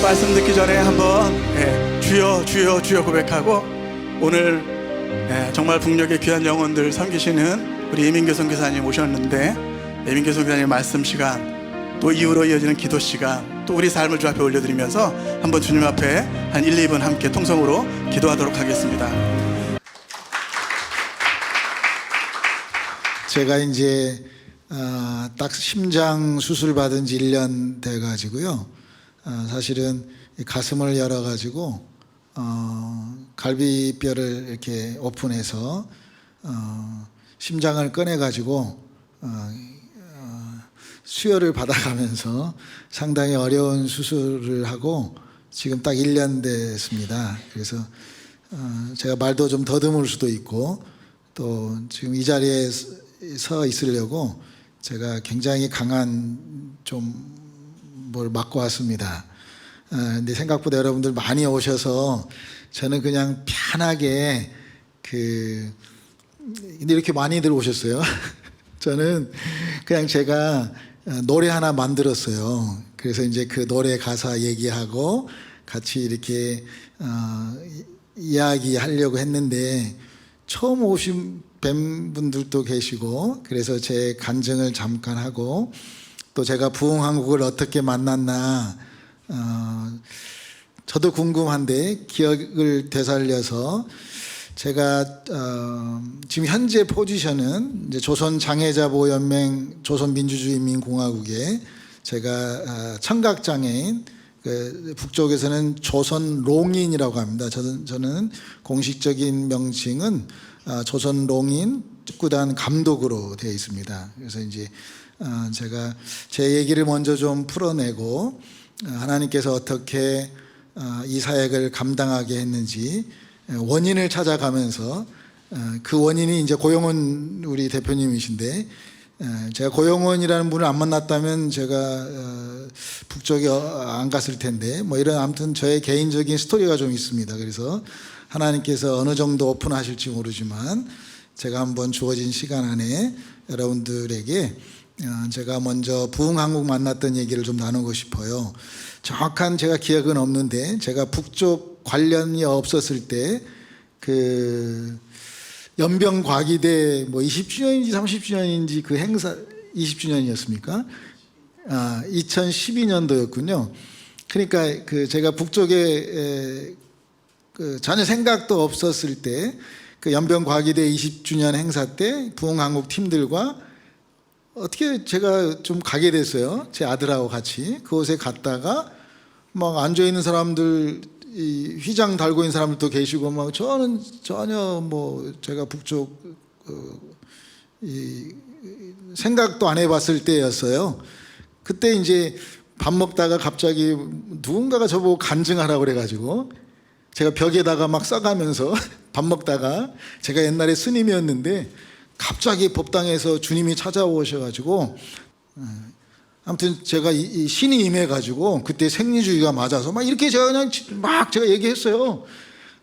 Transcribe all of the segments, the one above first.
말씀 듣기 전에 한번 주여 주여 주여 고백하고 오늘 정말 북녘의 귀한 영혼들 섬기시는 우리 이민교 선교사님 오셨는데, 이민교 선교사님 말씀 시간 또 이후로 이어지는 기도 시간 또 우리 삶을 주 앞에 올려드리면서 한번 주님 앞에 한 1, 2분 함께 통성으로 기도하도록 하겠습니다. 제가 이제 딱 심장 수술 받은 지 1년 돼 가지고요. 사실은 가슴을 열어 가지고 갈비뼈를 이렇게 오픈해서 심장을 꺼내 가지고 수혈을 받아가면서 상당히 어려운 수술을 하고 지금 딱 1년 됐습니다. 그래서 제가 말도 좀 더듬을 수도 있고, 또 지금 이 자리에 서 있으려고 제가 굉장히 강한 좀 뭘 맞고 왔습니다. 근데 생각보다 여러분들 많이 오셔서 저는 그냥 편하게 근데 이렇게 많이들 오셨어요. 저는 그냥 제가 노래 하나 만들었어요. 그래서 이제 그 노래 가사 얘기하고 같이 이렇게 이야기하려고 했는데, 처음 오신 뵌분들도 계시고, 그래서 제 간증을 잠깐 하고, 또 제가 부흥한국을 어떻게 만났나 저도 궁금한데 기억을 되살려서 제가 지금 현재 포지션은 이제 조선장애자보호연맹 조선민주주의인민공화국에 제가 청각장애인, 북쪽에서는 조선롱인이라고 합니다. 저는 공식적인 명칭은 조선롱인 축구단 감독으로 되어 있습니다. 그래서 이제 제가 제 얘기를 먼저 좀 풀어내고 하나님께서 어떻게 이 사역을 감당하게 했는지 원인을 찾아가면서, 그 원인이 이제 고용원 우리 대표님이신데, 제가 고용원이라는 분을 안 만났다면 제가 북쪽에 안 갔을 텐데, 뭐 이런 아무튼 저의 개인적인 스토리가 좀 있습니다. 그래서 하나님께서 어느 정도 오픈하실지 모르지만 제가 한번 주어진 시간 안에 여러분들에게 제가 먼저 부흥한국 만났던 얘기를 좀 나누고 싶어요. 정확한 제가 기억은 없는데, 제가 북쪽 관련이 없었을 때 연병과기대 뭐 20주년인지 30주년인지 그 행사 20주년이었습니까? 2012년도였군요. 그러니까 제가 북쪽에 전혀 생각도 없었을 때 그 연병과기대 20주년 행사 때 부흥한국 팀들과 어떻게 제가 좀 가게 됐어요. 제 아들하고 같이 그곳에 갔다가 막 앉아있는 사람들, 휘장 달고 있는 사람들도 계시고, 막 저는 전혀 뭐 제가 북쪽 생각도 안 해봤을 때였어요. 그때 이제 밥 먹다가 갑자기 누군가가 저보고 간증하라고 그래가지고 제가 벽에다가 막 써가면서 밥 먹다가, 제가 옛날에 스님이었는데 갑자기 법당에서 주님이 찾아오셔가지고, 아무튼 제가 이 신이 임해가지고 그때 생리주의가 맞아서 막 이렇게 제가 그냥 막 제가 얘기했어요.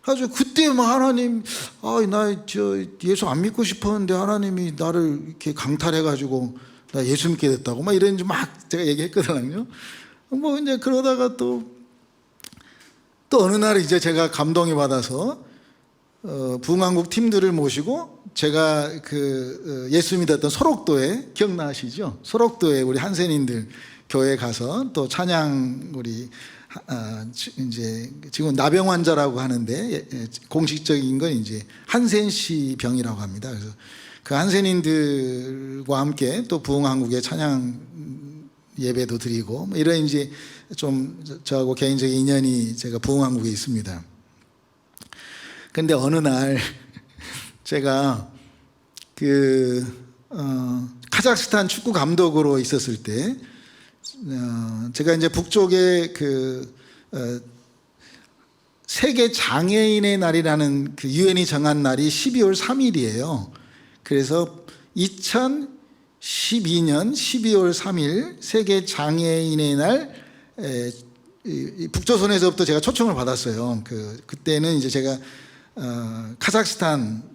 아주 그때 막 하나님, 나 예수 안 믿고 싶었는데 하나님이 나를 이렇게 강탈해가지고 나 예수 믿게 됐다고 막 이랬는지 막 제가 얘기했거든요. 뭐 이제 그러다가 또 어느 날 이제 제가 감동이 받아서 부흥한국 팀들을 모시고 제가 예수 믿었던 소록도에, 기억나시죠? 소록도에 우리 한센인들 교회 가서 또 찬양, 우리 이제 지금 나병 환자라고 하는데 공식적인 건 이제 한센시 병이라고 합니다. 그래서 그 한센인들과 함께 또 부흥한국의 찬양 예배도 드리고 뭐 이런 이제 좀 저하고 개인적인 인연이 제가 부흥한국에 있습니다. 근데 어느 날 제가 카자흐스탄 축구 감독으로 있었을 때, 제가 이제 북쪽에 세계 장애인의 날이라는 유엔이 정한 날이 12월 3일이에요. 그래서 2012년 12월 3일 세계 장애인의 날, 북조선에서부터 제가 초청을 받았어요. 그때는 이제 제가 카자흐스탄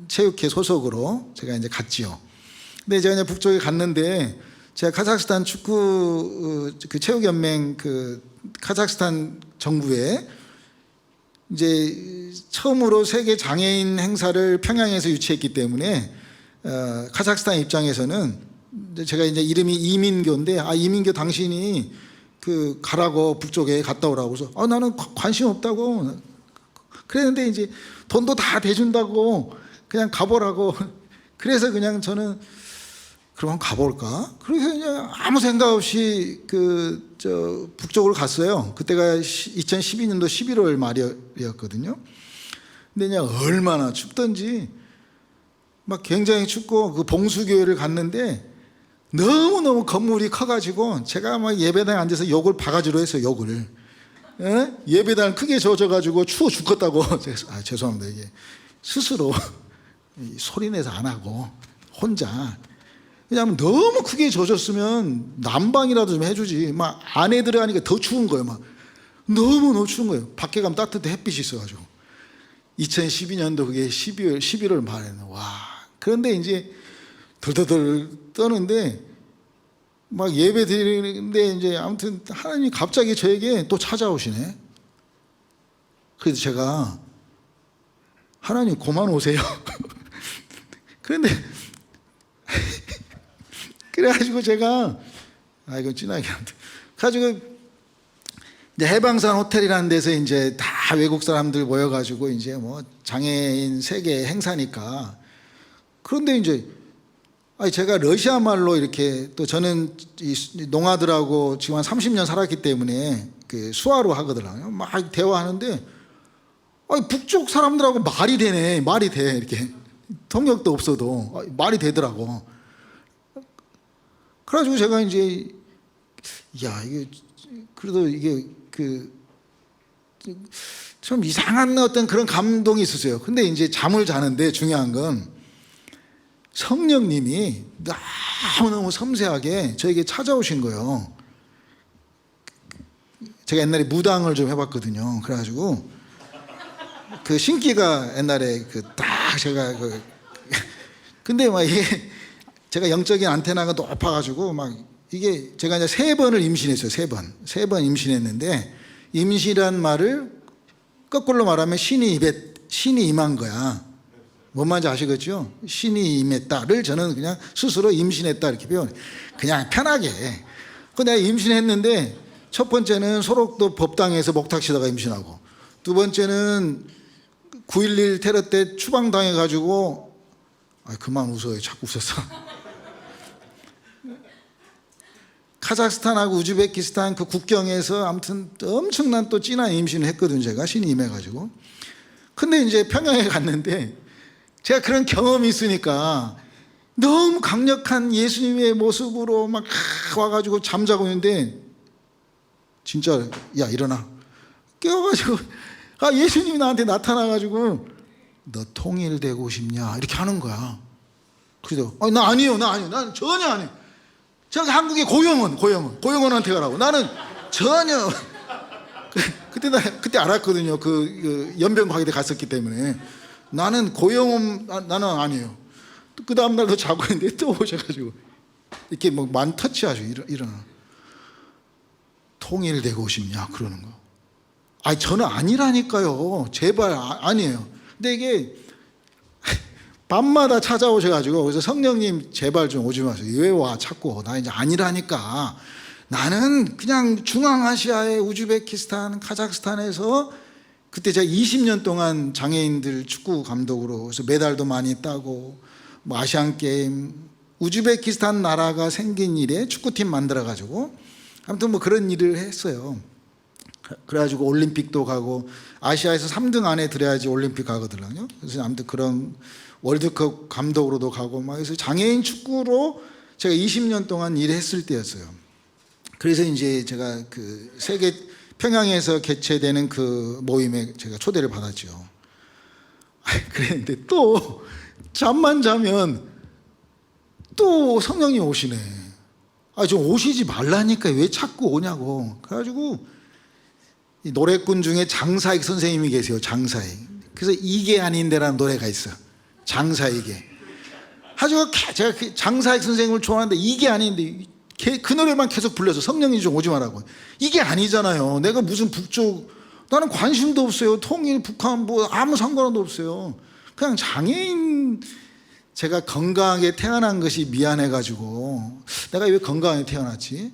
체육회 소속으로 제가 이제 갔지요. 근데 제가 이제 북쪽에 갔는데, 제가 카자흐스탄 축구 체육연맹 카자흐스탄 정부에 이제 처음으로 세계 장애인 행사를 평양에서 유치했기 때문에 카자흐스탄 입장에서는 제가 이제 이름이 이민교인데 이민교 당신이 그 가라고 북쪽에 갔다 오라고 해서 나는 관심 없다고 그랬는데 이제 돈도 다 대준다고 그냥 가보라고 그래서 그냥 저는 그럼 가볼까? 그래서 그냥 아무 생각 없이 북쪽으로 갔어요. 그때가 2012년도 11월 말이었거든요. 근데 그냥 얼마나 춥던지 막 굉장히 춥고 그 봉수교회를 갔는데 너무너무 건물이 커가지고 제가 막 예배당에 앉아서 욕을 바가지로 했어요. 욕을. 예배당 크게 젖어가지고 추워 죽겠다고. 죄송합니다. 이게 스스로 소리내서 안 하고 혼자. 왜냐하면 너무 크게 젖었으면 난방이라도 좀 해주지. 막 안에 들어가니까 더 추운 거예요. 막 너무 추운 거예요. 밖에 가면 따뜻해 햇빛이 있어가지고. 2012년도 그게 11월 말에는 와. 그런데 이제 덜덜덜 떠는데 막 예배 드리는데 이제 아무튼 하나님이 갑자기 저에게 또 찾아오시네. 그래서 제가 하나님 그만 오세요. 그런데 그래가지고 제가 이건 진하게 안 돼. 가지고 이제 해방산 호텔이라는 데서 이제 다 외국 사람들 모여가지고 이제 뭐 장애인 세계 행사니까 그런데 이제 제가 러시아 말로 이렇게 또 저는 이 농아들하고 지금 한 30년 살았기 때문에 그 수화로 하거든요. 막 대화하는데 북쪽 사람들하고 말이 되네. 말이 돼. 이렇게 통역도 없어도 말이 되더라고. 그래가지고 제가 이제 이게 그래도 이게 좀 이상한 어떤 그런 감동이 있었어요. 근데 이제 잠을 자는데 중요한 건 성령님이 너무너무 섬세하게 저에게 찾아오신 거예요. 제가 옛날에 무당을 좀 해봤거든요. 그래가지고 그 신기가 옛날에 딱 제가 근데 막 이게 제가 영적인 안테나가 높아가지고 막 이게 제가 이제 3번을 임신했어요. 3번 임신했는데 임신이란 말을 거꾸로 말하면 신이 임한 거야. 뭔 말인지 아시겠죠? 신이 임했다를 저는 그냥 스스로 임신했다 이렇게 표현해. 그냥 편하게. 그 내가 임신했는데 첫 번째는 소록도 법당에서 목탁 치다가 임신하고 두 번째는 9.11 테러 때 추방당해가지고 그만 웃어요. 자꾸 웃었어. 카자흐스탄하고 우즈베키스탄 그 국경에서 아무튼 엄청난 또 진한 임신을 했거든요. 제가 신이 임해가지고. 근데 이제 평양에 갔는데 제가 그런 경험이 있으니까 너무 강력한 예수님의 모습으로 막 와가지고 잠자고 있는데 진짜 일어나. 깨워가지고 예수님이 나한테 나타나가지고 너 통일되고 싶냐 이렇게 하는 거야. 그래서 나 아니에요. 난 전혀 아니에요. 저기 한국의 고영원한테 가라고. 나는 전혀 그때 알았거든요. 그 연변과학에 갔었기 때문에 나는 나는 아니에요. 그 다음 날도 자고 있는데 또 오셔가지고 이렇게 뭐 만터치하죠. 일어나. 통일되고 싶냐 그러는 거. 저는 아니라니까요. 제발 아니에요. 근데 이게 밤마다 찾아오셔가지고 그래서 성령님 제발 좀 오지 마세요. 왜 와 자꾸. 나 이제 아니라니까. 나는 그냥 중앙아시아의 우즈베키스탄, 카자흐스탄에서 그때 제가 20년 동안 장애인들 축구 감독으로 그래서 메달도 많이 따고 뭐 아시안 게임 우즈베키스탄 나라가 생긴 일에 축구팀 만들어가지고 아무튼 뭐 그런 일을 했어요. 그래가지고 올림픽도 가고 아시아에서 3등 안에 들어야지 올림픽 가거든요. 그래서 아무튼 그런 월드컵 감독으로도 가고 막 그래서 장애인 축구로 제가 20년 동안 일했을 때였어요. 그래서 이제 제가 그 세계 평양에서 개최되는 그 모임에 제가 초대를 받았죠. 그랬는데 또 잠만 자면 또 성령님 오시네. 좀 오시지 말라니까 왜 자꾸 오냐고. 그래가지고 이 노래꾼 중에 장사익 선생님이 계세요. 장사익. 그래서 이게 아닌데라는 노래가 있어. 장사익에. 아주 제가 장사익 선생님을 좋아하는데 이게 아닌데 그 노래만 계속 불러서 성령이 좀 오지 말라고. 이게 아니잖아요. 내가 무슨 북쪽, 나는 관심도 없어요. 통일, 북한 뭐 아무 상관도 없어요. 그냥 장애인, 제가 건강하게 태어난 것이 미안해가지고 내가 왜 건강하게 태어났지?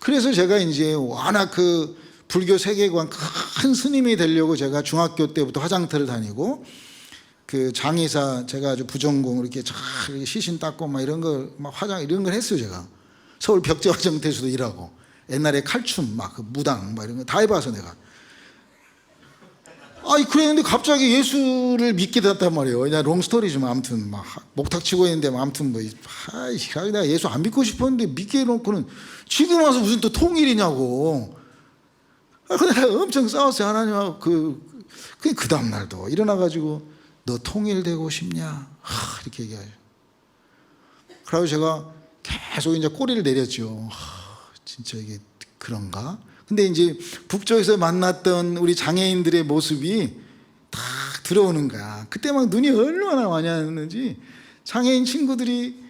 그래서 제가 이제 워낙 그 불교 세계관 큰 스님이 되려고 제가 중학교 때부터 화장터를 다니고 그 장의사, 제가 아주 부전공 이렇게 쫙 시신 닦고 막 이런 걸 막 화장 이런 걸 했어요. 제가 서울 벽제 화장터에서도 일하고 옛날에 칼춤 막 그 무당 막 이런 거 다 해봐서 내가. 아니 그랬는데 갑자기 예수를 믿게 됐단 말이에요. 그냥 롱스토리지만 아무튼 막 목탁 치고 있는데 뭐 아무튼 뭐 내가 예수 안 믿고 싶었는데 믿게 해놓고는 지금 와서 무슨 또 통일이냐고. 근데 내가 엄청 싸웠어요. 하나님하고 그 다음 날도 일어나가지고 너 통일되고 싶냐? 이렇게 얘기하죠. 그래서 제가 계속 이제 꼬리를 내렸죠. 진짜 이게 그런가? 근데 이제 북쪽에서 만났던 우리 장애인들의 모습이 딱 들어오는 거야. 그때 막 눈이 얼마나 많이 왔는지. 장애인 친구들이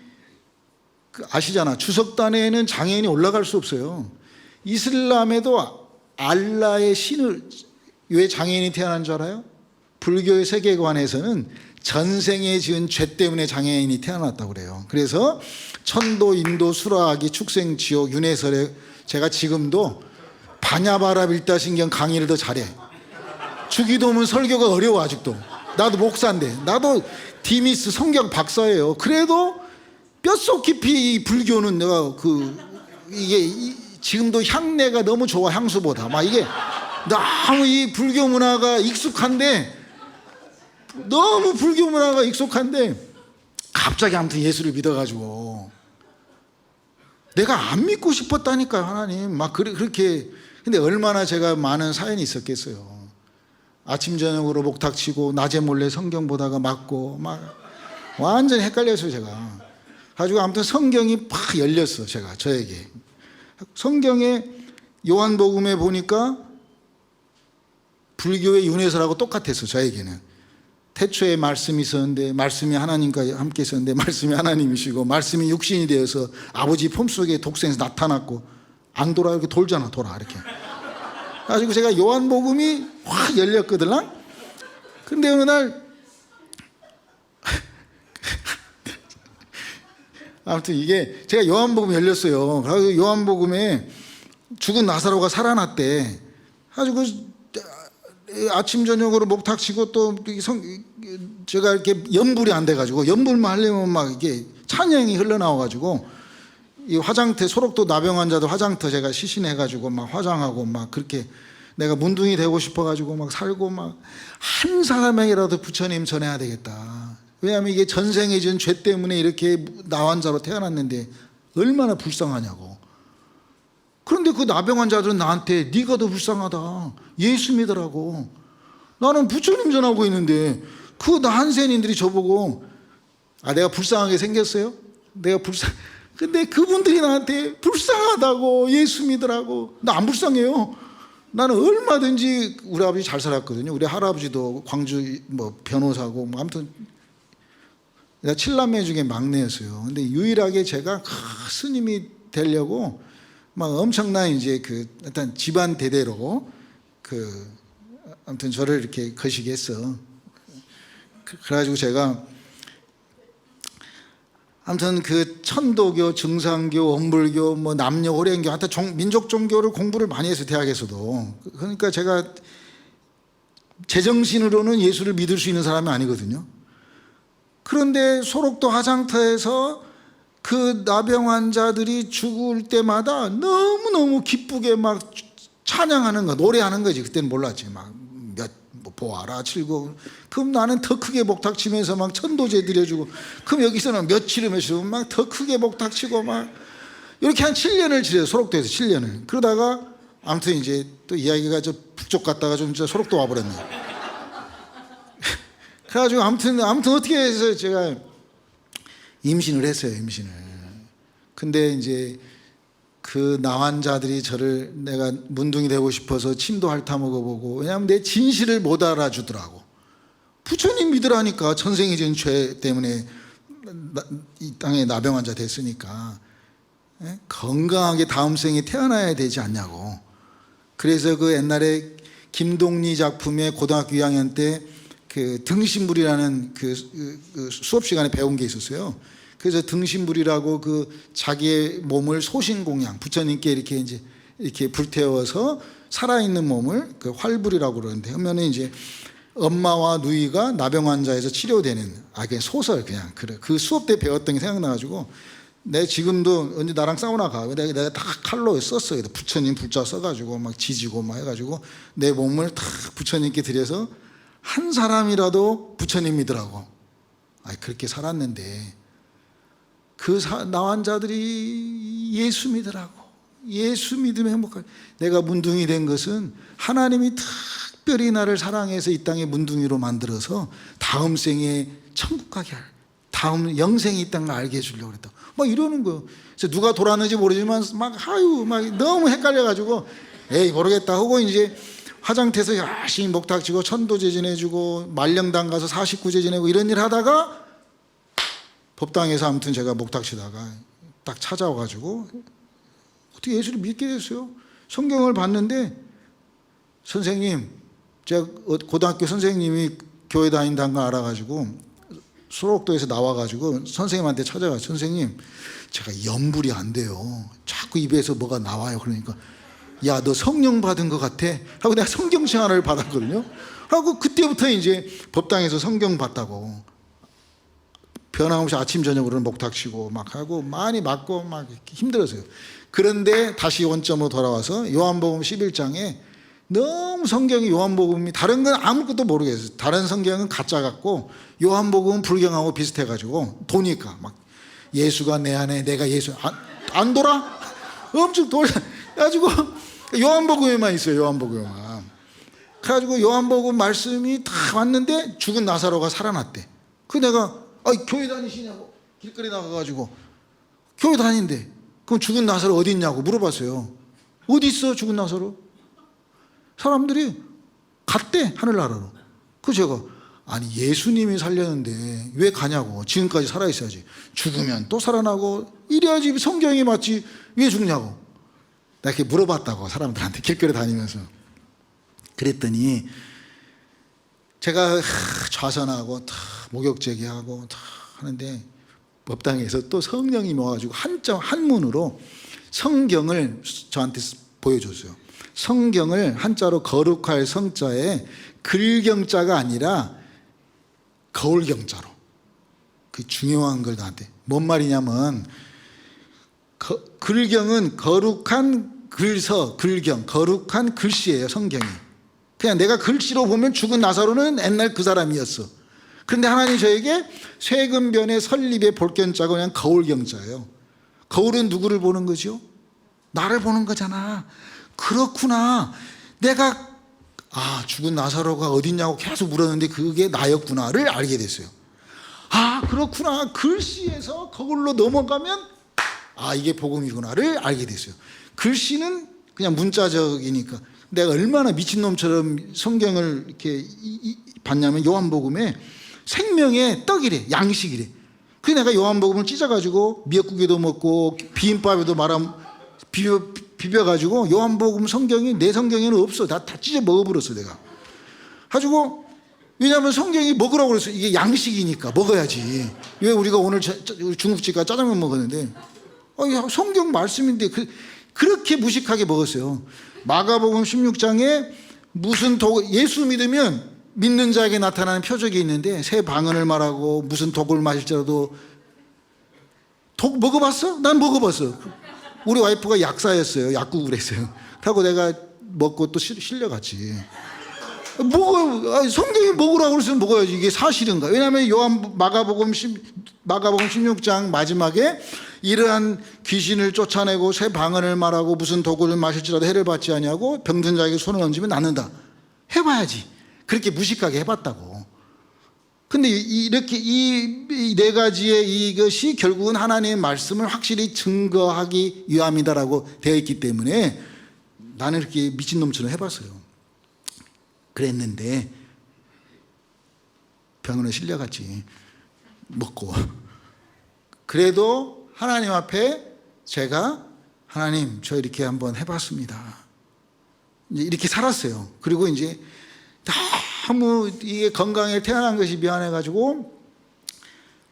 아시잖아. 주석단에는 장애인이 올라갈 수 없어요. 이슬람에도 알라의 신을, 왜 장애인이 태어난 줄 알아요? 불교의 세계관에서는 전생에 지은 죄 때문에 장애인이 태어났다고 그래요. 그래서 천도, 인도, 수라기, 축생, 지옥, 윤회설에 제가 지금도 바냐바라 빌다신경 강의를 더 잘해. 주기도문 설교가 어려워 아직도. 나도 목사인데, 나도 디미스 성경 박사예요. 그래도 뼛속 깊이 이 불교는 내가 이게 지금도 향내가 너무 좋아. 향수보다 막 이게 너무 이 불교 문화가 익숙한데, 너무 불교 문화가 익숙한데 갑자기 아무튼 예수를 믿어가지고 내가 안 믿고 싶었다니까요. 하나님 막 그렇게. 근데 얼마나 제가 많은 사연이 있었겠어요. 아침 저녁으로 목탁 치고 낮에 몰래 성경 보다가 맞고 막 완전히 헷갈렸어요. 제가 가지고 아무튼 성경이 팍 열렸어. 제가 저에게 성경에 요한복음에 보니까 불교의 윤회설하고 똑같았어. 저에게는 태초에 말씀이 있었는데 말씀이 하나님과 함께 있었는데 말씀이 하나님이시고 말씀이 육신이 되어서 아버지 품속에 독생에서 나타났고 안 돌아. 이렇게 돌잖아. 돌아 이렇게. 가지고 제가 요한복음이 확 열렸거든. 근데 어느 날 아무튼 이게 제가 요한복음 열렸어요. 그래서 요한복음에 죽은 나사로가 살아났대. 가지고 아침 저녁으로 목탁 치고 또 제가 이렇게 염불이 안 돼가지고 염불만 하려면 막 이게 찬양이 흘러나와가지고 이 화장터, 소록도 나병 환자들 화장터 제가 시신해가지고 막 화장하고 막 그렇게 내가 문둥이 되고 싶어가지고 막 살고 막 한 사람에게라도 부처님 전해야 되겠다. 왜냐하면 이게 전생에 지은 죄 때문에 이렇게 나환자로 태어났는데 얼마나 불쌍하냐고. 그런데 그 나병 환자들은 나한테 네가 더 불쌍하다. 예수 믿으라고. 나는 부처님 전하고 있는데 그 난센인들이 저보고 내가 불쌍하게 생겼어요? 근데 그분들이 나한테 불쌍하다고 예수 믿으라고. 나 안 불쌍해요. 나는 얼마든지 우리 아버지 잘 살았거든요. 우리 할아버지도 광주 뭐 변호사고 뭐 아무튼 내가 7남매 중에 막내였어요. 근데 유일하게 제가 스님이 되려고 막 엄청난 이제 일단 집안 대대로 아무튼 저를 이렇게 거시기 했어. 그래가지고 제가 아무튼 천도교, 증상교, 원불교, 뭐 남녀 호랭교, 하여튼 민족 종교를 공부를 많이 했어요. 대학에서도. 그러니까 제가 제정신으로는 예수를 믿을 수 있는 사람이 아니거든요. 그런데 소록도 화장터에서 그 나병 환자들이 죽을 때마다 너무너무 기쁘게 막 찬양하는 거, 노래하는 거지. 그때는 몰랐지. 뭐 보아라, 즐거운. 그럼 나는 더 크게 목탁 치면서 막 천도제 드려주고, 그럼 여기서는 며칠을 막 더 크게 목탁 치고 막 이렇게 한 7년을 지내요. 소록도에서 7년을. 그러다가 아무튼 이제 또 이야기가 저 북쪽 갔다가 좀 소록도 와버렸네. 그래가지고 아무튼 어떻게 해서 제가 임신을 했어요. 임신을. 근데 이제 그 나환자들이 저를 내가 문둥이 되고 싶어서 침도 핥아 먹어보고, 왜냐하면 내 진실을 못 알아주더라고. 부처님 믿으라니까. 전생에 지은 죄 때문에 이 땅에 나병 환자 됐으니까. 예? 건강하게 다음 생에 태어나야 되지 않냐고. 그래서 그 옛날에 김동리 작품의 고등학교 2학년 때 그 등신불이라는 그 수업 시간에 배운 게 있었어요. 그래서 등신불이라고 그 자기의 몸을 소신공양, 부처님께 이렇게 이제 이렇게 불태워서 살아있는 몸을 그 활불이라고 그러는데, 그러면은 이제 엄마와 누이가 나병 환자에서 치료되는, 그냥 소설, 그냥 그 수업 때 배웠던 게 생각나가지고, 내 지금도 언제 나랑 사우나 가. 내가 다 칼로 썼어요. 부처님 불자 써가지고 막 지지고 막 해가지고 내 몸을 다 부처님께 드려서 한 사람이라도 부처님 믿으라고. 그렇게 살았는데 그 나환자들이 예수 믿으라고. 예수 믿으면 행복할. 내가 문둥이 된 것은 하나님이 특별히 나를 사랑해서 이 땅에 문둥이로 만들어서 다음 생에 천국 가게 할, 다음 영생이 있다는 걸 알게 해주려고 그랬다. 막 이러는 거예요. 그래서 누가 돌았는지 모르지만 막 너무 헷갈려가지고 에이 모르겠다 하고 이제 화장태에서 열심히 목탁치고 천도제진해주고 말령당 가서 49제 지내고 이런 일 하다가 법당에서 아무튼 제가 목탁치다가 딱 찾아와가지고 어떻게 예수를 믿게 됐어요. 성경을 봤는데 선생님, 제가 고등학교 선생님이 교회 다닌다는 걸 알아가지고 소록도에서 나와가지고 선생님한테 찾아가서 선생님, 제가 염불이 안 돼요. 자꾸 입에서 뭐가 나와요. 그러니까 야, 너 성령 받은 것 같아 하고 내가 성경책 하나를 받았거든요. 하고 그때부터 이제 법당에서 성경 봤다고 변함없이 아침 저녁으로는 목탁치고 막 하고 많이 맞고 막 힘들었어요. 그런데 다시 원점으로 돌아와서 요한복음 11장에 너무 성경이 요한복음이 다른 건 아무것도 모르겠어요. 다른 성경은 가짜 같고 요한복음은 불경하고 비슷해가지고 도니까 막 예수가 내 안에 내가 예수 안 돌아? 엄청 돌아가지고 요한복음에만 있어요. 요한복음에만. 그래가지고 요한복음 말씀이 다 왔는데 죽은 나사로가 살아났대. 그 내가 교회 다니시냐고 길거리 나가가지고 교회 다닌대. 그럼 죽은 나사로 어디 있냐고 물어봤어요. 어디 있어 죽은 나사로? 사람들이 갔대 하늘나라로. 그 제가 아니 예수님이 살렸는데 왜 가냐고. 지금까지 살아있어야지. 죽으면 또 살아나고 이래야지 성경이 맞지 왜 죽냐고. 나 이렇게 물어봤다고 사람들한테 길거리 다니면서. 그랬더니 제가 좌선하고 목욕제기하고 하는데 법당에서 또 성령이 모아가지고 한문으로 성경을 저한테 보여줬어요. 성경을 한자로 거룩할 성자에 글경자가 아니라 거울경자로. 그 중요한 걸 나한테. 뭔 말이냐면 글경은 거룩한 글서, 글경, 거룩한 글씨예요. 성경이. 그냥 내가 글씨로 보면 죽은 나사로는 옛날 그 사람이었어. 그런데 하나님 저에게 쇠금변의 설립의 볼견자가 그냥 거울경자예요. 거울은 누구를 보는 거죠? 나를 보는 거잖아. 그렇구나. 내가 죽은 나사로가 어딨냐고 계속 물었는데 그게 나였구나를 알게 됐어요. 그렇구나. 글씨에서 거울로 넘어가면 이게 복음이구나를 알게 됐어요. 글씨는 그냥 문자적이니까. 내가 얼마나 미친놈처럼 성경을 이렇게 봤냐면 요한복음에 생명의 떡이래. 양식이래. 그래서 내가 요한복음을 찢어가지고 미역국에도 먹고 비빔밥에도 비벼가지고 요한복음 성경이 내 성경에는 없어. 다 찢어 먹어버렸어 내가. 가지고 왜냐하면 성경이 먹으라고 그랬어. 이게 양식이니까 먹어야지. 왜 우리가 오늘 중국집 가 짜장면 먹었는데 성경 말씀인데 그렇게 무식하게 먹었어요. 마가복음 16장에 무슨 예수 믿으면 믿는 자에게 나타나는 표적이 있는데 새 방언을 말하고 무슨 독을 마실지라도 독 먹어봤어? 난 먹어봤어. 우리 와이프가 약사였어요. 약국을 했어요. 그러고 내가 먹고 또 실려갔지. 성경이 먹으라고 그랬으면 먹어야지. 이게 사실인가? 왜냐하면 마가복음 16장 마지막에 이러한 귀신을 쫓아내고 새 방언을 말하고 무슨 독을 마실지라도 해를 받지 아니하고 병든 자에게 손을 얹으면 낫는다. 해봐야지. 그렇게 무식하게 해봤다고. 근데 이렇게 이 네 가지의 이것이 결국은 하나님의 말씀을 확실히 증거하기 위함이다라고 되어 있기 때문에 나는 이렇게 미친놈처럼 해봤어요. 그랬는데 병원에 실려갔지. 먹고. 그래도 하나님 앞에 제가 하나님 저 이렇게 한번 해봤습니다. 이제 이렇게 살았어요. 그리고 이제 너무 이게 건강에 태어난 것이 미안해가지고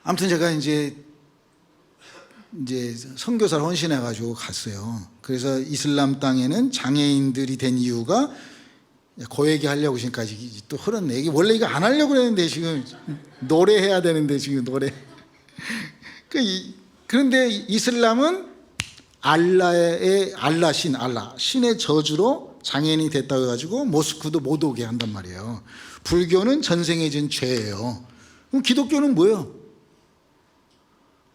아무튼 제가 이제 선교사를 헌신해가지고 갔어요. 그래서 이슬람 땅에는 장애인들이 된 이유가 그 얘기 하려고 지금까지 또 흐르네. 이게 원래 이거 안 하려고 그랬는데 지금 노래해야 되는데 지금 노래. 그런데 이슬람은 신의 저주로 장애인이 됐다고 해가지고 모스크도 못 오게 한단 말이에요. 불교는 전생에 진 죄예요. 그럼 기독교는 뭐예요?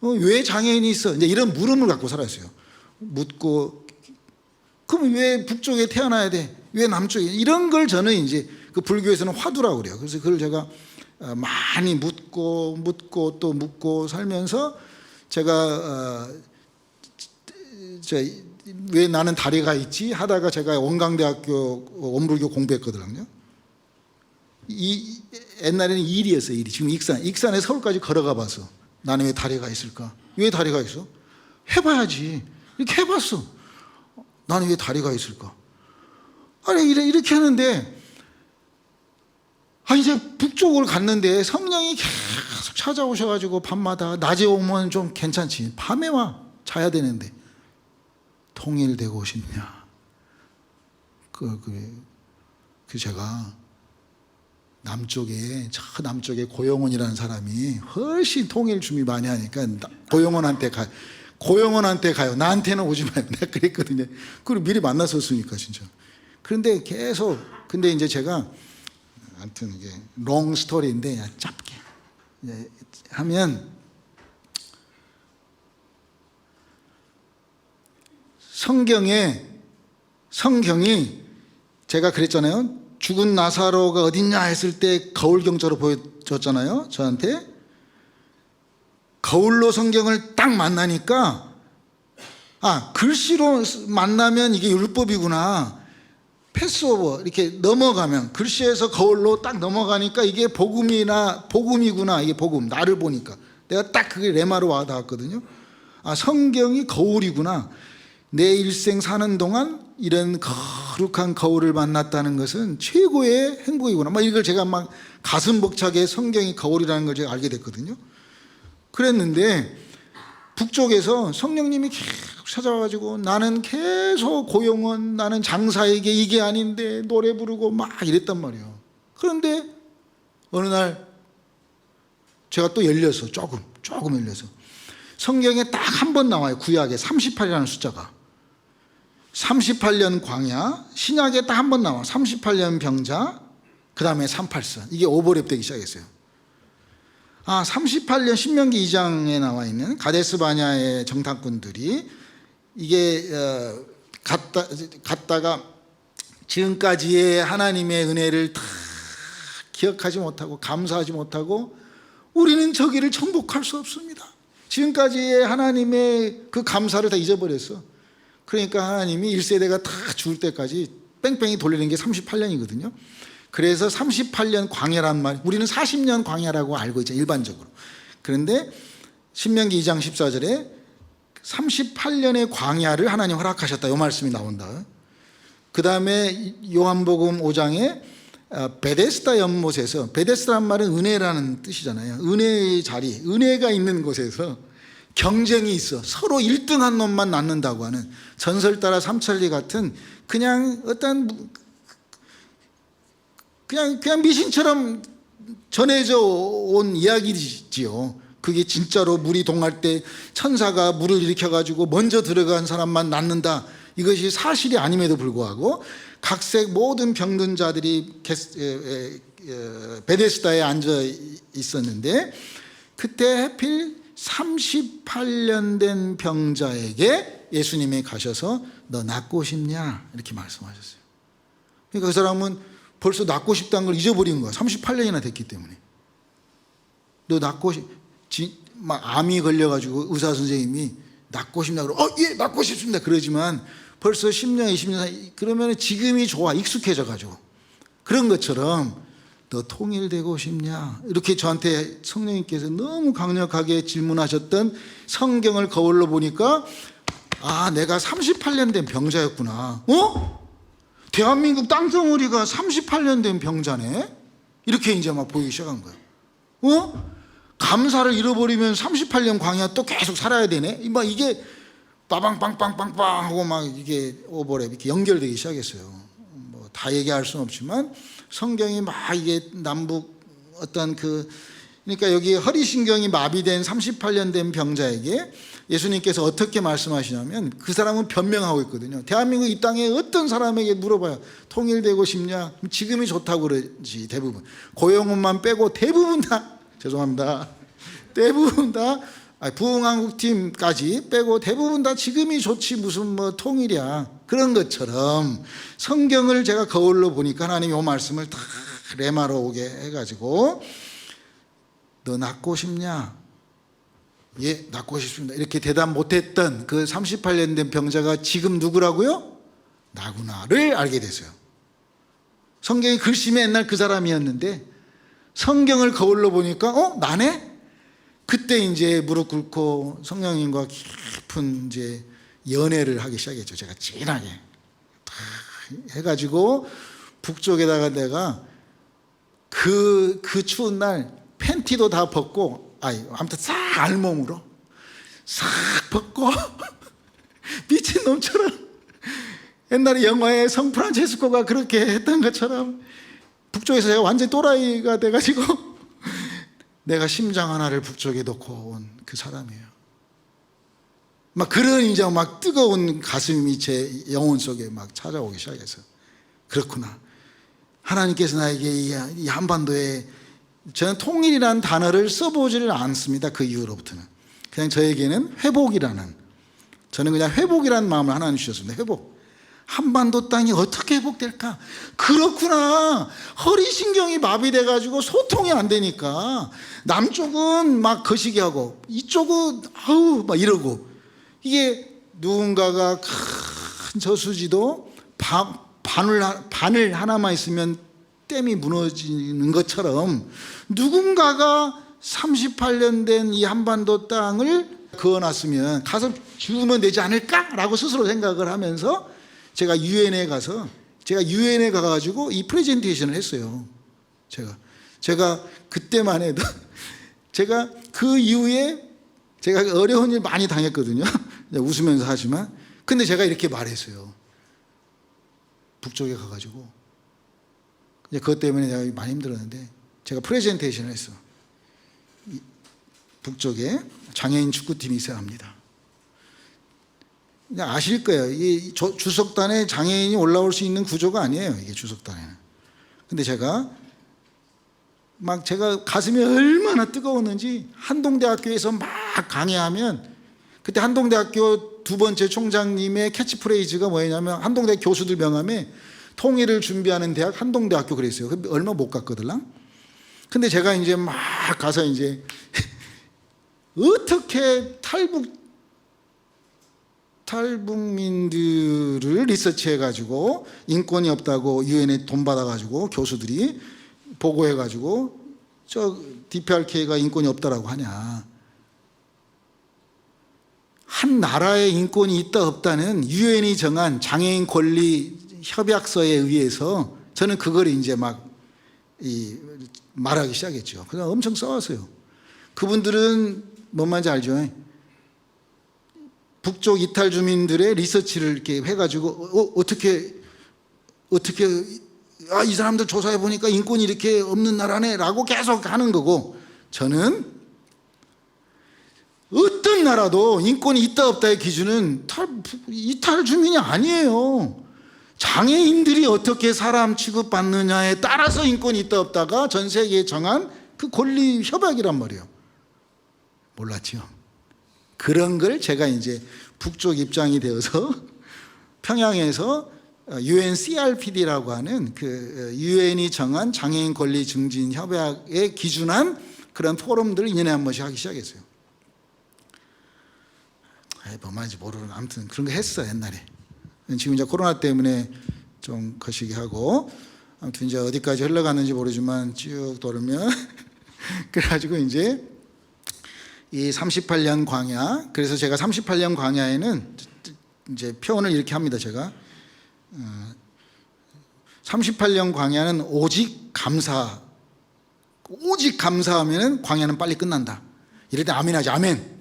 왜 장애인이 있어? 이제 이런 물음을 갖고 살았어요. 묻고, 그럼 왜 북쪽에 태어나야 돼? 왜 남쪽에? 이런 걸 저는 이제 그 불교에서는 화두라고 그래요. 그래서 그걸 제가 많이 묻고 또 묻고 살면서 제가 왜 나는 다리가 있지? 하다가 제가 원광대학교 원불교 공부했거든요. 옛날에는 일이었어요, 일이. 지금 익산에 서울까지 걸어가 봤어. 나는 왜 다리가 있을까? 왜 다리가 있어? 해봐야지. 이렇게 해봤어. 나는 왜 다리가 있을까? 아니, 이렇게 하는데, 이제 북쪽을 갔는데 성령이 계속 찾아오셔가지고 밤마다 낮에 오면 좀 괜찮지. 밤에 와. 자야 되는데. 통일되고 싶냐? 제가 저 남쪽에 고영원이라는 사람이 훨씬 통일 준비 많이 하니까 고영원한테 가요. 나한테는 오지 마요. 내가 그랬거든요. 그리고 미리 만났었으니까 진짜. 그런데 근데 이제 제가 아무튼 이게 롱 스토리인데 짧게 하면 성경이 제가 그랬잖아요. 죽은 나사로가 어딨냐 했을 때 거울 경자로 보여줬잖아요. 저한테. 거울로 성경을 딱 만나니까 글씨로 만나면 이게 율법이구나. 패스오버 이렇게 넘어가면 글씨에서 거울로 딱 넘어가니까 이게 복음이구나. 이게 복음. 나를 보니까. 내가 딱 그게 레마로 와닿았거든요. 성경이 거울이구나. 내 일생 사는 동안 이런 거룩한 거울을 만났다는 것은 최고의 행복이구나. 이걸 제가 막 가슴 벅차게 성경이 거울이라는 걸 제가 알게 됐거든요. 그랬는데 북쪽에서 성령님이 계속 찾아와가지고 나는 계속 고용원, 나는 장사에게 이게 아닌데 노래 부르고 막 이랬단 말이에요. 그런데 어느 날 제가 또 열려서 조금 열려서 성경에 딱 한 번 나와요. 구약에 38이라는 숫자가. 38년 광야, 신약에 딱 한 번 나와. 38년 병자, 그 다음에 38선. 이게 오버랩 되기 시작했어요. 38년 신명기 2장에 나와 있는 가데스 바냐의 정탐꾼들이 이게 갔다가 지금까지의 하나님의 은혜를 다 기억하지 못하고 감사하지 못하고 우리는 저기를 정복할 수 없습니다. 지금까지의 하나님의 그 감사를 다 잊어버렸어. 그러니까 하나님이 1세대가 다 죽을 때까지 뺑뺑이 돌리는 게 38년이거든요. 그래서 38년 광야란 말, 우리는 40년 광야라고 알고 있죠, 일반적으로. 그런데 신명기 2장 14절에 38년의 광야를 하나님 허락하셨다, 이 말씀이 나온다. 그 다음에 요한복음 5장에 베데스다 연못에서, 베데스다란 말은 은혜라는 뜻이잖아요. 은혜의 자리, 은혜가 있는 곳에서 경쟁이 있어. 서로 1등한 놈만 낳는다고 하는 전설 따라 삼천리 같은 그냥 어떤 그냥 미신처럼 전해져 온 이야기지요. 그게 진짜로 물이 동할 때 천사가 물을 일으켜가지고 먼저 들어간 사람만 낳는다. 이것이 사실이 아님에도 불구하고 각색 모든 병든 자들이 베데스다에 앉아 있었는데 그때 하필 38년 된 병자에게 예수님이 가셔서 너 낫고 싶냐? 이렇게 말씀하셨어요. 그러니까 그 사람은 벌써 낫고 싶다는 걸 잊어버린 거야. 38년이나 됐기 때문에. 너 낫고 막 암이 걸려가지고 의사 선생님이 낫고 싶냐 그러고 예 낫고 싶습니다 그러지만 벌써 10년 20년 그러면 지금이 좋아 익숙해져가지고 그런 것처럼 너 통일되고 싶냐 이렇게 저한테 성령님께서 너무 강력하게 질문하셨던 성경을 거울로 보니까 아, 내가 38년 된 병자였구나. 대한민국 땅덩어리가 38년 된 병자네? 이렇게 이제 막 보이기 시작한 거예요. 감사를 잃어버리면 38년 광야 또 계속 살아야 되네? 막 이게 빠방빵빵빵빵 하고 막 이게 오버랩 이렇게 연결되기 시작했어요. 뭐 다 얘기할 수는 없지만 성경이 막 이게 남북 어떤 그러니까 여기 허리신경이 마비된 38년 된 병자에게 예수님께서 어떻게 말씀하시냐면 그 사람은 변명하고 있거든요. 대한민국 이 땅에 어떤 사람에게 물어봐요. 통일되고 싶냐? 지금이 좋다고 그러지 대부분. 고용훈만 빼고 대부분 다 죄송합니다. 대부분 다 부흥한국팀까지 빼고 대부분 다 지금이 좋지 무슨 뭐 통일이야. 그런 것처럼 성경을 제가 거울로 보니까 하나님이 이 말씀을 다 레마로 오게 해가지고 너 낳고 싶냐? 예, 낳고 싶습니다. 이렇게 대답 못했던 그 38년 된 병자가 지금 누구라고요? 나구나를 알게 됐어요. 성경이 글씨면 옛날 그 사람이었는데 성경을 거울로 보니까 나네? 그때 이제 무릎 꿇고 성령님과 깊은 이제 연애를 하기 시작했죠. 제가 진하게 다 해가지고 북쪽에다가 내가 그 추운 날 팬티도 다 벗고 아무튼 싹 알몸으로 싹 벗고 미친놈처럼 옛날에 영화에 성프란체스코가 그렇게 했던 것처럼 북쪽에서 제가 완전 또라이가 돼가지고 내가 심장 하나를 북쪽에 놓고 온 그 사람이에요. 막 그런 이제 막 뜨거운 가슴이 제 영혼 속에 막 찾아오기 시작했어요. 그렇구나. 하나님께서 나에게 이 한반도에 저는 통일이라는 단어를 써보지를 않습니다. 그 이후로부터는 그냥 저에게는 회복이라는 저는 그냥 회복이라는 마음을 하나님 주셨습니다. 회복. 한반도 땅이 어떻게 회복될까? 그렇구나. 허리신경이 마비돼가지고 소통이 안 되니까 남쪽은 막 거시기하고 이쪽은 아우 막 이러고 이게 누군가가 큰 저수지도 바늘 하나만 있으면 댐이 무너지는 것처럼 누군가가 38년 된 이 한반도 땅을 그어놨으면 가서 죽으면 되지 않을까라고 스스로 생각을 하면서 제가 유엔에 가가지고 이 프레젠테이션을 했어요. 제가 그때만 해도 제가 그 이후에 제가 어려운 일 많이 당했거든요. 웃으면서 하지만 근데 제가 이렇게 말했어요. 북쪽에 가가지고 그것 때문에 내가 많이 힘들었는데 제가 프레젠테이션을 했어. 북쪽에 장애인 축구팀이 있어야 합니다. 그냥 아실 거예요. 이 주석단에 장애인이 올라올 수 있는 구조가 아니에요. 이게 주석단에는. 근데 제가 가슴이 얼마나 뜨거웠는지 한동대학교에서 막 강의하면 그때 한동대학교 두 번째 총장님의 캐치프레이즈가 뭐였냐면 한동대 교수들 명함에 통일을 준비하는 대학 한동대학교 그랬어요. 얼마 못 갔거들랑. 근데 제가 이제 막 가서 이제 어떻게 탈북민들을 리서치해가지고 인권이 없다고 유엔에 돈 받아가지고 교수들이 보고해가지고 저 DPRK가 인권이 없다라고 하냐. 한 나라의 인권이 있다 없다는 유엔이 정한 장애인 권리 협약서에 의해서 저는 그걸 이제 막 말하기 시작했죠. 그래서 엄청 싸웠어요. 그분들은 뭔 말인지 알죠? 북쪽 이탈 주민들의 리서치를 이렇게 해가지고 어떻게 이 사람들 조사해 보니까 인권이 이렇게 없는 나라네라고 계속 하는 거고 저는 어떤 나라도 인권이 있다 없다의 기준은 이탈 주민이 아니에요. 장애인들이 어떻게 사람 취급받느냐에 따라서 인권이 있다 없다가 전 세계에 정한 그 권리 협약이란 말이에요. 몰랐죠. 그런 걸 제가 이제 북쪽 입장이 되어서 평양에서 UNCRPD라고 하는 그 유엔이 정한 장애인 권리 증진 협약에 기준한 그런 포럼들을 2년에 한 번씩 하기 시작했어요. 뭔 말인지 모르는 아무튼 그런 거 했어 옛날에. 지금 이제 코로나 때문에 좀 거시기 하고 아무튼 이제 어디까지 흘러갔는지 모르지만 쭉 돌으면 그래가지고 이제 이 38년 광야, 그래서 제가 38년 광야에는 이제 표현을 이렇게 합니다. 제가 38년 광야는 오직 감사하면 광야는 빨리 끝난다. 이럴 때 아멘하지. 아멘.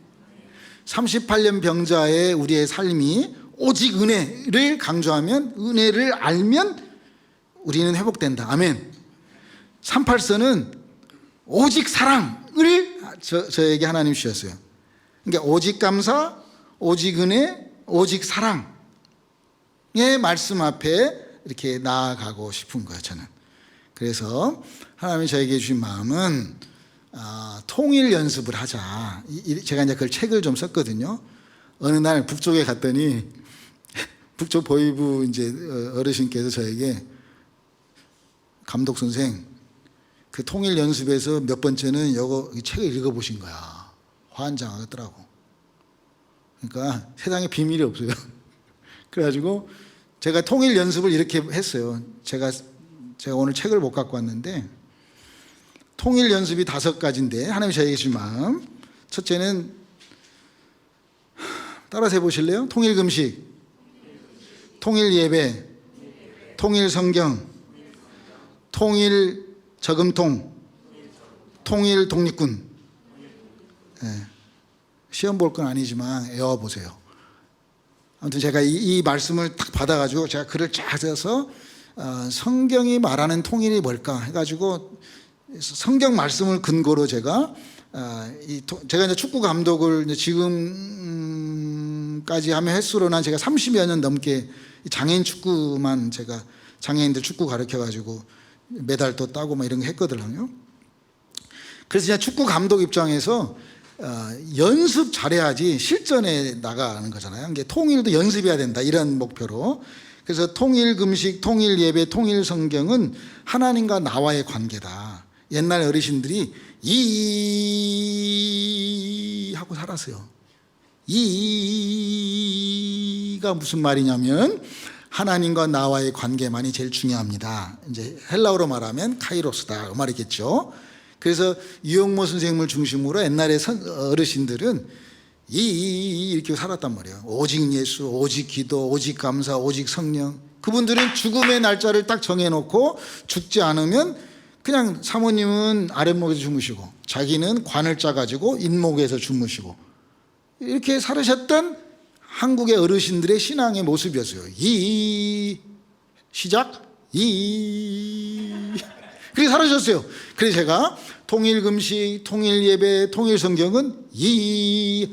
38년 병자의 우리의 삶이 오직 은혜를 강조하면, 은혜를 알면 우리는 회복된다. 아멘. 38선은 오직 사랑을 저에게 하나님 주셨어요. 그러니까 오직 감사, 오직 은혜, 오직 사랑의 말씀 앞에 이렇게 나아가고 싶은 거예요, 저는. 그래서 하나님이 저에게 주신 마음은 통일 연습을 하자. 제가 이제 그 책을 좀 썼거든요. 어느 날 북쪽에 갔더니 북쪽 보위부 이제 어르신께서 저에게, 감독 선생, 그 통일 연습에서 몇 번째는 이 책을 읽어보신 거야. 환장하더라고. 그러니까 세상에 비밀이 없어요. 그래가지고 제가 통일 연습을 이렇게 했어요. 제가 오늘 책을 못 갖고 왔는데, 통일 연습이 5가지인데 하나님이 저에게 주신 마음. 첫째는 따라서 해보실래요? 통일 금식, 통일 예배, 통일 성경, 통일 저금통, 통일 독립군. 시험 볼 건 아니지만 외워보세요. 아무튼 제가 이 말씀을 딱 받아가지고 제가 글을 쫙 써서 성경이 말하는 통일이 뭘까 해가지고 성경 말씀을 근거로 제가 이제 축구 감독을 이제 지금까지 하면 횟수로는 제가 30여 년 넘게 장애인 축구만, 제가 장애인들 축구 가르쳐가지고 메달도 따고 막 이런 거 했거든요. 그래서 제가 축구 감독 입장에서 연습 잘해야지 실전에 나가는 거잖아요. 이게 통일도 연습해야 된다, 이런 목표로. 그래서 통일 금식, 통일 예배, 통일 성경은 하나님과 나와의 관계다. 옛날 어르신들이 이 하고 살았어요. 이가 무슨 말이냐면 하나님과 나와의 관계만이 제일 중요합니다. 이제 헬라어로 말하면 카이로스다, 그 말이겠죠. 그래서 유영모 선생님을 중심으로 옛날에 어르신들은 이렇게 살았단 말이에요. 오직 예수, 오직 기도, 오직 감사, 오직 성령. 그분들은 죽음의 날짜를 딱 정해놓고 죽지 않으면 그냥 사모님은 아랫목에서 주무시고 자기는 관을 짜가지고 잇목에서 주무시고 이렇게 살으셨던 한국의 어르신들의 신앙의 모습이었어요. 시작. 그렇게 살으셨어요. 그래서 제가 통일 금식, 통일 예배, 통일 성경은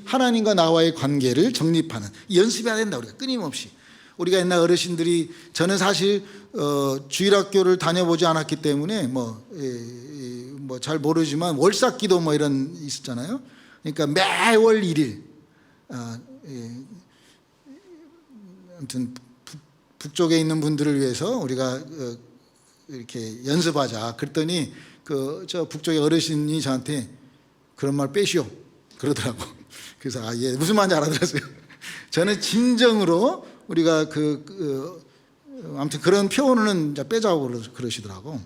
하나님과 나와의 관계를 정립하는, 연습해야 된다. 우리가 끊임없이. 우리가 옛날 어르신들이, 저는 사실 주일학교를 다녀보지 않았기 때문에 뭐 잘 모르지만 월삭기도 뭐 이런 있었잖아요. 그러니까 매월 1일 아무튼 북쪽에 있는 분들을 위해서 우리가 이렇게 연습하자. 그랬더니 저 북쪽의 어르신이 저한테 그런 말 빼시오 그러더라고. 그래서 예, 무슨 말인지 알아들었어요. 저는 진정으로 우리가 아무튼 그런 표현은 이제 빼자고 그러시더라고.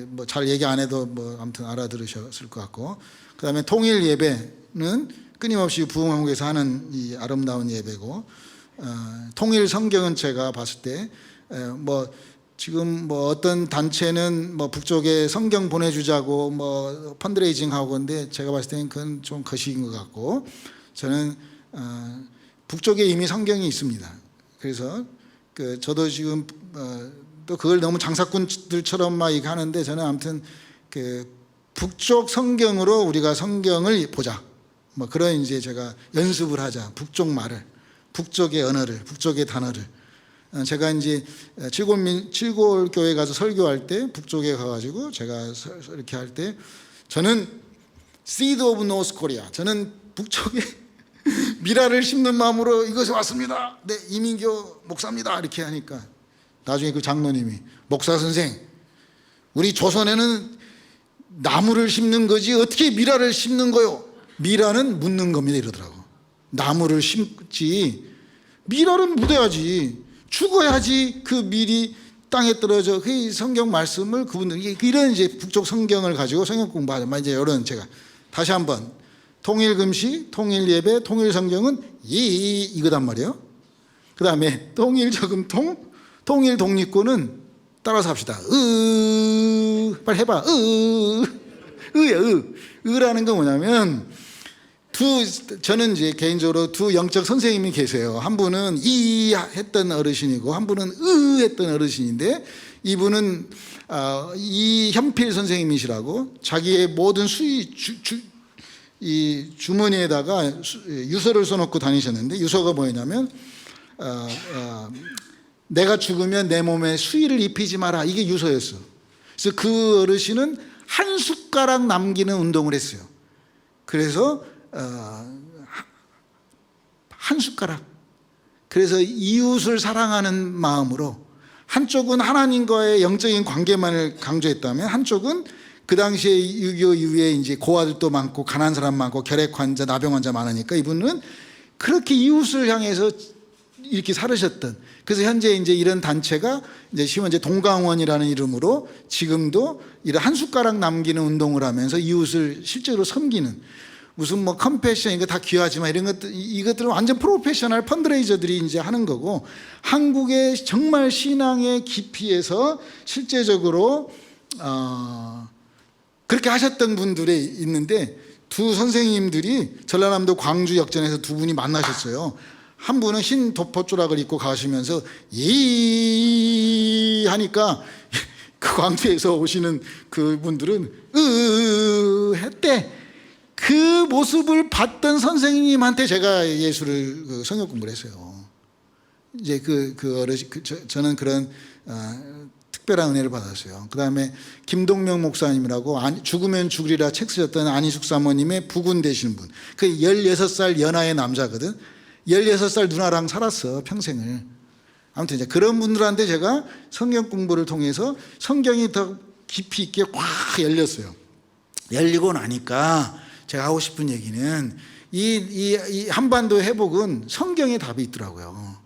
뭐 잘 얘기 안 해도 뭐 아무튼 알아들으셨을 것 같고. 그다음에 통일 예배는 끊임없이 부흥왕국에서 하는 이 아름다운 예배고, 통일 성경은 제가 봤을 때 뭐 지금 뭐 어떤 단체는 뭐 북쪽에 성경 보내주자고 뭐 펀드레이징 하고, 근데 제가 봤을 때는 그건 좀 거시기인 것 같고, 저는 북쪽에 이미 성경이 있습니다. 그래서 저도 지금 또 그걸 너무 장사꾼들처럼 막 이렇게 하는데, 저는 아무튼 북쪽 성경으로 우리가 성경을 보자, 뭐 그런 이제 제가 연습을 하자. 북쪽 말을, 북쪽의 언어를, 북쪽의 단어를. 제가 이제 칠골 교회 가서 설교할 때 북쪽에 가가지고 제가 이렇게 할 때, 저는 Seed of North Korea, 저는 북쪽에 미라를 심는 마음으로 이것에 왔습니다. 네, 이민교 목사입니다. 이렇게 하니까 나중에 그 장로님이, 목사 선생, 우리 조선에는 나무를 심는 거지 어떻게 미라를 심는 거요? 미라는 묻는 겁니다, 이러더라고. 나무를 심지 미라를 묻어야지, 죽어야지 그 밀이 땅에 떨어져. 그 성경 말씀을 그분들, 이런 이제 북쪽 성경을 가지고 성경 공부하자. 이제 이런, 제가 다시 한번 통일 금식, 통일 예배, 통일 성경은 이거단 말이에요. 그 다음에 통일 저금통, 통일 독립군은 따라서 합시다. 빨리 해봐. 으라는 건 뭐냐면 저는 이제 개인적으로 두 영적 선생님이 계세요. 한 분은 이 했던 어르신이고 한 분은 했던 어르신인데 이분은 이현필 선생님이시라고 자기의 모든 이 주머니에다가 유서를 써놓고 다니셨는데 유서가 뭐였냐면 내가 죽으면 내 몸에 수의를 입히지 마라, 이게 유서였어. 그래서 그 어르신은 한 숟가락 남기는 운동을 했어요. 그래서 한 숟가락. 그래서 이웃을 사랑하는 마음으로 한쪽은 하나님과의 영적인 관계만을 강조했다면 한쪽은 그 당시에 6.25 이후에 이제 고아들도 많고 가난한 사람 많고 결핵 환자, 나병 환자 많으니까 이분은 그렇게 이웃을 향해서 이렇게 살으셨던. 그래서 현재 이제 이런 단체가 이제 시원제 동강원이라는 이름으로 지금도 이런 한 숟가락 남기는 운동을 하면서 이웃을 실제로 섬기는, 무슨 뭐 컴패션 이거 다 귀하지만 이런 것들, 이것들은 완전 프로페셔널 펀드레이저들이 이제 하는 거고, 한국의 정말 신앙의 깊이에서 실제적으로 그렇게 하셨던 분들이 있는데 두 선생님들이 전라남도 광주 역전에서 두 분이 만나셨어요. 한 분은 흰 도포조락을 입고 가시면서 이 하니까 그 광주에서 오시는 그 분들은 했대. 그 모습을 봤던 선생님한테 제가 예수를 성경 공부를 했어요. 이제 그 어르신, 저는 그런 특별한 은혜를 받았어요. 그 다음에 김동명 목사님이라고 죽으면 죽으리라 책 쓰셨던 안희숙 사모님의 부군 되시는 분. 그 16살 연하의 남자거든. 16살 누나랑 살았어, 평생을. 아무튼 이제 그런 분들한테 제가 성경 공부를 통해서 성경이 더 깊이 있게 확 열렸어요. 열리고 나니까 제가 하고 싶은 얘기는 이 한반도 회복은 성경에 답이 있더라고요.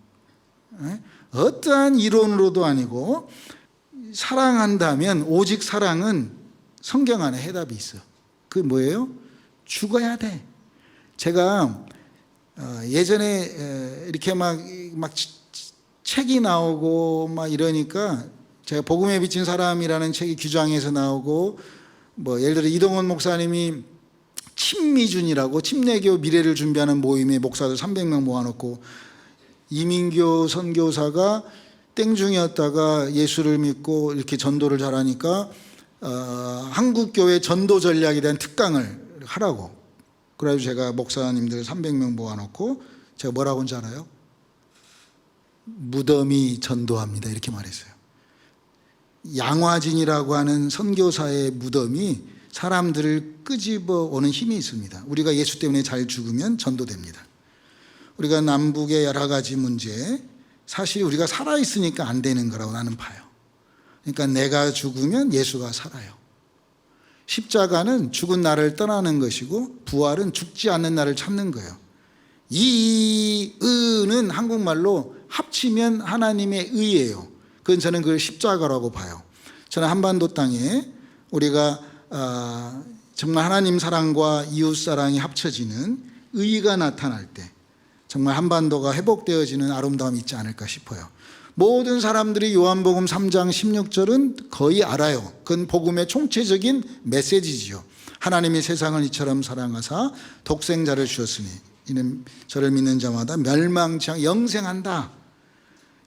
어떠한 이론으로도 아니고 사랑한다면 오직 사랑은 성경 안에 해답이 있어. 그게 뭐예요? 죽어야 돼. 제가 예전에 이렇게 막 책이 나오고 막 이러니까 제가 복음에 비친 사람이라는 책이 규장에서 나오고, 뭐 예를 들어 이동원 목사님이 침미준이라고 침례교 미래를 준비하는 모임에 목사들 300명 모아놓고, 이민교 선교사가 땡중이었다가 예수를 믿고 이렇게 전도를 잘하니까 한국교회 전도 전략에 대한 특강을 하라고. 그래가지고 제가 목사님들 300명 모아놓고 제가 뭐라고 한지 알아요? 무덤이 전도합니다, 이렇게 말했어요. 양화진이라고 하는 선교사의 무덤이 사람들을 끄집어 오는 힘이 있습니다. 우리가 예수 때문에 잘 죽으면 전도됩니다. 우리가 남북의 여러 가지 문제, 사실 우리가 살아있으니까 안 되는 거라고 나는 봐요. 그러니까 내가 죽으면 예수가 살아요. 십자가는 죽은 나를 떠나는 것이고 부활은 죽지 않는 나를 찾는 거예요. 이 의는 한국말로 합치면 하나님의 의예요. 그건 저는 그걸 십자가라고 봐요. 저는 한반도 땅에 우리가 정말 하나님 사랑과 이웃 사랑이 합쳐지는 의가 나타날 때 정말 한반도가 회복되어지는 아름다움이 있지 않을까 싶어요. 모든 사람들이 요한복음 3장 16절은 거의 알아요. 그건 복음의 총체적인 메시지지요. 하나님이 세상을 이처럼 사랑하사 독생자를 주었으니 이는 저를 믿는 자마다 멸망치 않고 영생한다.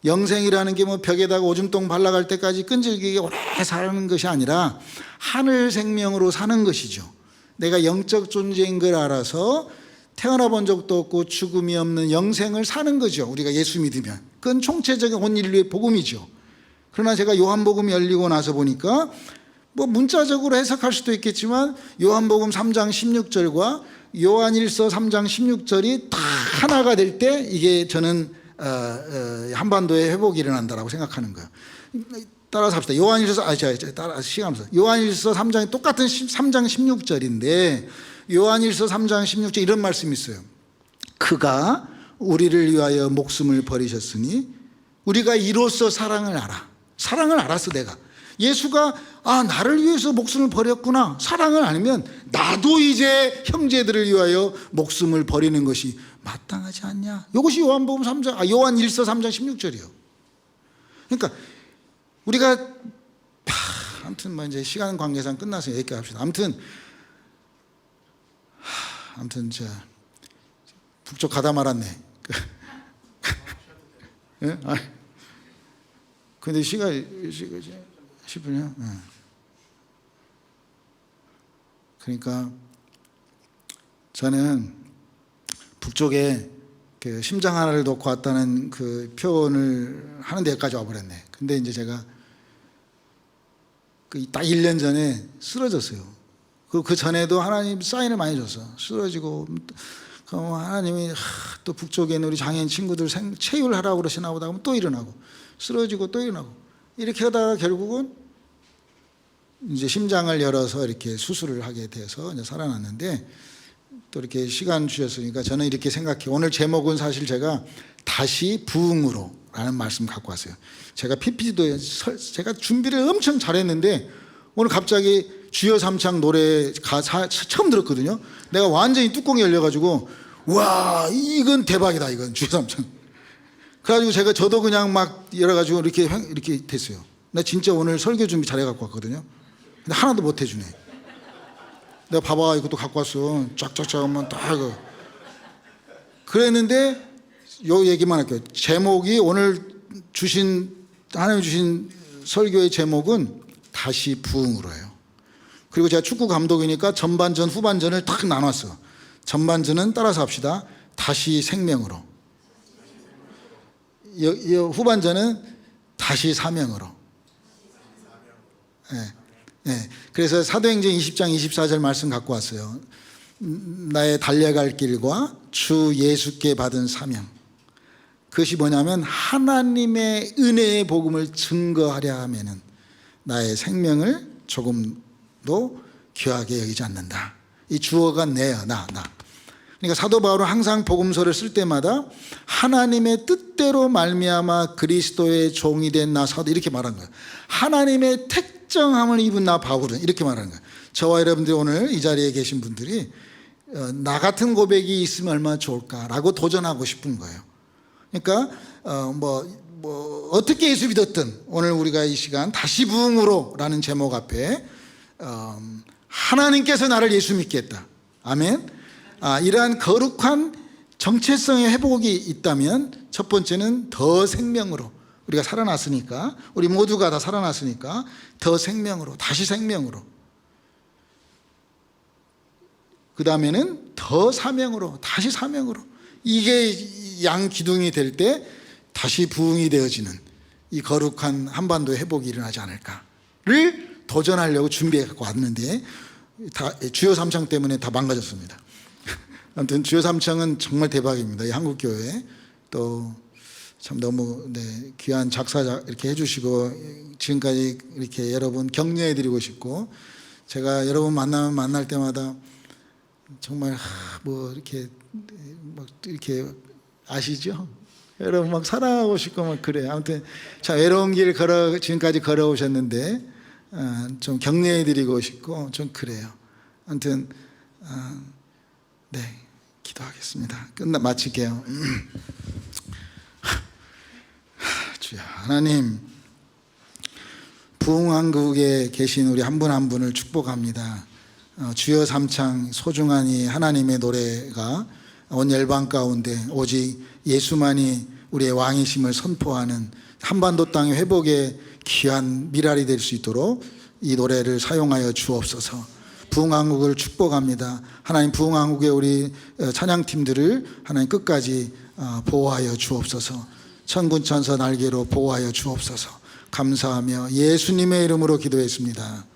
영생이라는 게 뭐 벽에다가 오줌똥 발라갈 때까지 끈질기게 오래 사는 것이 아니라 하늘 생명으로 사는 것이죠. 내가 영적 존재인 걸 알아서 태어나 본 적도 없고 죽음이 없는 영생을 사는 거죠. 우리가 예수 믿으면. 그건 총체적인 온 인류의 복음이죠. 그러나 제가 요한복음 열리고 나서 보니까 뭐 문자적으로 해석할 수도 있겠지만 요한복음 3장 16절과 요한일서 3장 16절이 다 하나가 될 때 이게 저는 한반도의 회복이 일어난다라고 생각하는 거예요. 따라서 합시다. 요한일서 따라 시간하면서 요한일서 3장이 똑같은 3장 16절인데 요한일서 3장 16절 이런 말씀이 있어요. 그가 우리를 위하여 목숨을 버리셨으니 우리가 이로써 사랑을 알아. 사랑을 알았어. 내가 예수가 나를 위해서 목숨을 버렸구나, 사랑을 아니면 나도 이제 형제들을 위하여 목숨을 버리는 것이 마땅하지 않냐. 이것이 요한 1서 3장 16절이요. 그러니까 우리가 아무튼 뭐 이제 시간 관계상 끝나서 여기까지 합시다. 아무튼 저 북쪽 가다 말았네. 예? 근데 시간 10분이야. 예. 그러니까 저는 북쪽에 그 심장 하나를 놓고 왔다는 그 표현을 하는 데까지 와버렸네. 근데 이제 제가 딱 1년 전에 쓰러졌어요. 그리고 그 전에도 하나님 사인을 많이 줬어. 쓰러지고, 그럼 하나님이 또 북쪽에 있는 우리 장애인 친구들 체율하라고 그러시나 보다 하면 또 일어나고, 쓰러지고 또 일어나고, 이렇게 하다가 결국은 이제 심장을 열어서 이렇게 수술을 하게 돼서 이제 살아났는데, 또 이렇게 시간 주셨으니까 저는 이렇게 생각해요. 오늘 제목은 사실 제가 다시 부흥으로 라는 말씀 갖고 왔어요. 제가 PPT도 제가 준비를 엄청 잘했는데 오늘 갑자기 주여 삼창 노래 가사 처음 들었거든요. 내가 완전히 뚜껑이 열려가지고 와, 이건 대박이다, 이건 주여 삼창. 그래가지고 저도 그냥 막 열어가지고 이렇게 됐어요. 나 진짜 오늘 설교 준비 잘해갖고 왔거든요. 근데 하나도 못 해주네. 내가 봐봐, 이것도 갖고 왔어. 쫙쫙쫙 하면 딱 이거. 그랬는데 요 얘기만 할게요. 제목이 오늘 하나님 주신 설교의 제목은 다시 부흥으로예요. 그리고 제가 축구 감독이니까 전반전, 후반전을 딱 나눴어. 전반전은 따라서 합시다. 다시 생명으로. 후반전은 다시 사명으로. 네. 그래서 사도행전 20장 24절 말씀 갖고 왔어요. 나의 달려갈 길과 주 예수께 받은 사명. 그것이 뭐냐면 하나님의 은혜의 복음을 증거하려 하면은 나의 생명을 조금도 귀하게 여기지 않는다. 이 주어가 내야, 나. 그러니까 사도 바울은 항상 복음서를 쓸 때마다 하나님의 뜻대로 말미암아 그리스도의 종이 된 나 사도 이렇게 말한 거예요. 하나님의 택정함을 입은 나 바울은 이렇게 말하는 거예요. 저와 여러분들이 오늘 이 자리에 계신 분들이 나 같은 고백이 있으면 얼마나 좋을까라고 도전하고 싶은 거예요. 그러니까 어떻게 예수 믿었든 오늘 우리가 이 시간 다시 부흥으로 라는 제목 앞에 하나님께서 나를 예수 믿게 했다. 아멘. 이러한 거룩한 정체성의 회복이 있다면 첫 번째는 더 생명으로, 우리가 살아났으니까, 우리 모두가 다 살아났으니까 더 생명으로, 다시 생명으로, 그 다음에는 더 사명으로, 다시 사명으로. 이게 양 기둥이 될 때 다시 부흥이 되어지는 이 거룩한 한반도의 회복이 일어나지 않을까를 도전하려고 준비해 갖고 왔는데 주여 삼창 때문에 다 망가졌습니다. 아무튼 주여 삼창은 정말 대박입니다. 이 한국교회 또 참 너무 귀한 작사 이렇게 해주시고 지금까지 이렇게 여러분 격려해드리고 싶고, 제가 여러분 만날 때마다 정말 이렇게 아시죠? 여러분 막 사랑하고 싶고 막 그래요. 아무튼 자, 외로운 길 지금까지 걸어오셨는데 좀 격려해드리고 싶고 좀 그래요. 아무튼 기도하겠습니다. 마칠게요. 주여 하나님, 부흥왕국에 계신 우리 한 분 한 분을 축복합니다. 주여 삼창 소중한 이 하나님의 노래가 온 열방 가운데 오직 예수만이 우리의 왕이심을 선포하는 한반도 땅의 회복의 귀한 미랄이 될 수 있도록 이 노래를 사용하여 주옵소서. 부흥왕국을 축복합니다. 하나님, 부흥왕국의 우리 찬양팀들을 하나님 끝까지 보호하여 주옵소서. 천군천사 날개로 보호하여 주옵소서. 감사하며 예수님의 이름으로 기도했습니다.